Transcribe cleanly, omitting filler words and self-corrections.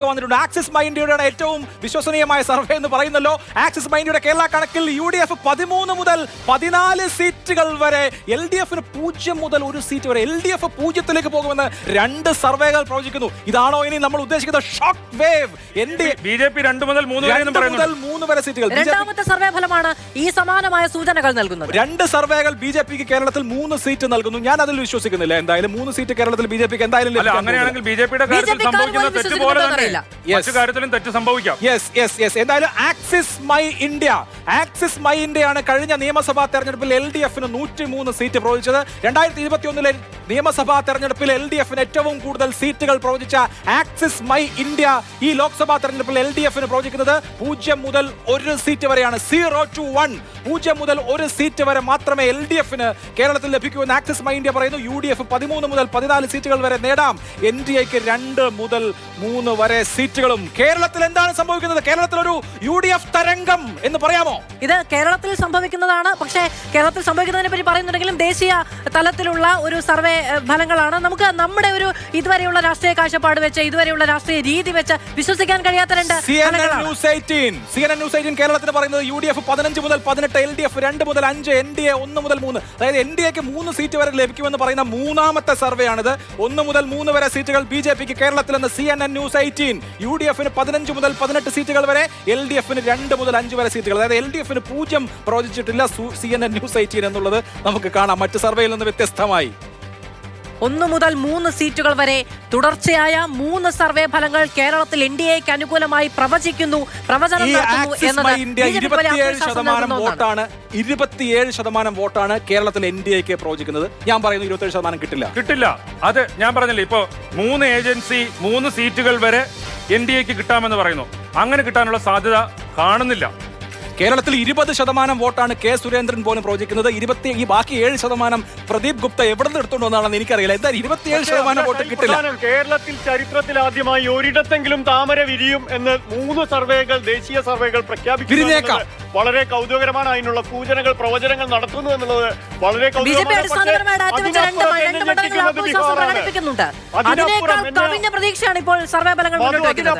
വന്നിട്ടുണ്ട്. Axis my ഇന്ത്യയുടെ ഏറ്റവും വിശ്വസനീയമായ സർവേ എന്ന് പറയുന്നല്ലോ. ആക്സിസ് മൈ ഇന്ത്യയുടെ കേരള കണക്കിൽ UDF 13 മുതൽ 14 സീറ്റുകൾ വരെ, LDF 0 മുതൽ 1 സീറ്റ് വരെ, LDF 0-ലേക്ക് പോകുമെന്ന് 2 സർവേകൾ പ്രവചിക്കുന്നു. ഇതാണോ ഇനി നമ്മൾ ഉദ്ദേശിക്കുന്ന ഷോക്ക് വേവ്? BJP 2 മുതൽ 3 വരെ സീറ്റുകൾ. രണ്ടാമത്തെ സർവേ ഫലമാണ് ഈ സമാനമായ സൂചനകൾ നൽകുന്നത്. 2 സർവേകൾ BJPക്ക് കേരളത്തിൽ 3 സീറ്റ് നൽകുന്നു. ഞാൻ അതിൽ വിശ്വസിക്കുന്നില്ല. എന്തായാലും 3 സീറ്റ് കേരളത്തിൽ BJPക്ക് എന്തായാലും ലഭിക്കും. അങ്ങനെയാണെങ്കിൽ BJPയുടെ കാര്യത്തിൽ സംഭവിക്കുന്ന തെറ്റ് പോലെ തന്നെ മറ്റു കാര്യത്തിലും തെറ്റ് സംഭവിക്കാം. എന്തായാലും ആക്സിസ് മൈ ഇന്ത്യയാണ് കഴിഞ്ഞ നിയമസഭാ തെരഞ്ഞെടുപ്പിൽ LDF 103 സീറ്റ് പ്രവചിച്ചത്. 2021 നിയമസഭാ തെരഞ്ഞെടുപ്പിൽ LDF ഏറ്റവും കൂടുതൽ സീറ്റുകൾ പ്രവചിച്ച ആക്സിസ് മൈ ഇന്ത്യ ഈ ലോക്സഭാ തെരഞ്ഞെടുപ്പിൽ LDF പ്രവചിക്കുന്നത് 0 മുതൽ 1 സീറ്റ് വരെയാണ്. 0 to 1, 0 മുതൽ 1 സീറ്റ് വരെ മാത്രമേ LDF കേരളത്തിൽ ലഭിക്കൂ എന്ന് ആക്സിസ് മൈ ഇന്ത്യ പറയുന്നു. UDF 13 മുതൽ 14 സീറ്റുകൾ വരെ നേടാം. NDAക്ക് 2 മുതൽ 3 വരെ സീറ്റുകളും. കേരളത്തിൽ എന്താണ് സംഭവിക്കുന്നത്? കേരളത്തിൽ ഒരു UDF തരംഗം എന്ന് പറയാമോ? ഇത് കേരളത്തിൽ സംഭവിക്കുന്നതാണ്. പക്ഷേ കേരളത്തിൽ സംഭവിക്കുന്നതിനെ പറ്റി പറയുന്നുണ്ടെങ്കിലും ദേശീയ തലത്തിലുള്ള ഒരു സർവേ ഫലങ്ങളാണ്. നമുക്ക് നമ്മുടെ ഒരു ഇതുവരെയുള്ള രാഷ്ട്രീയ കാഴ്ചപ്പാട് വെച്ച്, ഇതുവരെയുള്ള രാഷ്ട്രീയ രീതി വെച്ച് വിശ്വസിക്കാൻ കഴിയാത്ത 2 CNN News 18 കേരളത്തിന് പറയുന്നത് UDF 15 മുതൽ 18, LDF 2 മുതൽ 5, NDA 1 മുതൽ 3. അതായത് NDAക്ക് 3 സീറ്റ് വരെ ലഭിക്കുമെന്ന് പറയുന്ന 3ാമത്തെ സർവേ ആണിത്. 1 മുതൽ 3 വരെ സീറ്റുകൾ BJPക്ക് കേരളത്തിലെന്ന് CNN News 18. UDF 15 മുതൽ 18 സീറ്റുകൾ വരെ, LDF 2 മുതൽ 5 വരെ സീറ്റുകൾ. അതായത് LDF 0 പ്രവചിച്ചിട്ടില്ല CNN News 18 എന്നുള്ളത് നമുക്ക് കാണാം മറ്റ് സർവേയിൽ നിന്ന് വ്യത്യസ്തമായി. 1 മുതൽ 3 സീറ്റുകൾ വരെ തുടർച്ചയായ 3 സർവേ ഫലങ്ങൾ കേരളത്തിൽ NDAക്ക് അനുകൂലമായി പ്രവചിക്കുന്നു, പ്രവചനം നടത്തുന്നു എന്നത് 27% വോട്ടാണ് കേരളത്തിൽ NDAക്ക് പ്രവചിക്കുന്നത്. ഞാൻ പറയുന്നു 27% കിട്ടില്ല. അത് ഞാൻ പറഞ്ഞില്ലേ, ഇപ്പോ 3 ഏജൻസി 3 സീറ്റുകൾ വരെ NDAക്ക് കിട്ടാമെന്ന് പറയുന്നു. അങ്ങനെ കിട്ടാനുള്ള സാധ്യത കാണുന്നില്ല. കേരളത്തിൽ 20% വോട്ടാണ് K. സുരേന്ദ്രൻ പോലും പ്രവചിക്കുന്നത്. ഈ ബാക്കി 7% പ്രദീപ് ഗുപ്ത എവിടെ നിന്ന് എടുത്തുകൊണ്ട് വന്നാണെന്ന് എനിക്കറിയില്ല. എന്തായാലും 27% വോട്ട് കിട്ടില്ല. കേരളത്തിൽ ചരിത്രത്തിൽ ആദ്യമായി ഒരിടത്തെങ്കിലും താമര വിരിയും എന്ന് 3 സർവേകൾ, ദേശീയ സർവേകൾ പ്രഖ്യാപിക്കുന്നു. വളരെ കൗതുകരമാണ്. അതിനുള്ള സൂചനകൾ, പ്രവചനങ്ങൾ നടത്തുന്നു എന്നുള്ളത് വളരെ പ്രതീക്ഷയാണ് ഇപ്പോൾ സർവേ ഫലങ്ങൾ മുന്നോട്ട് വയ്ക്കുന്നത്.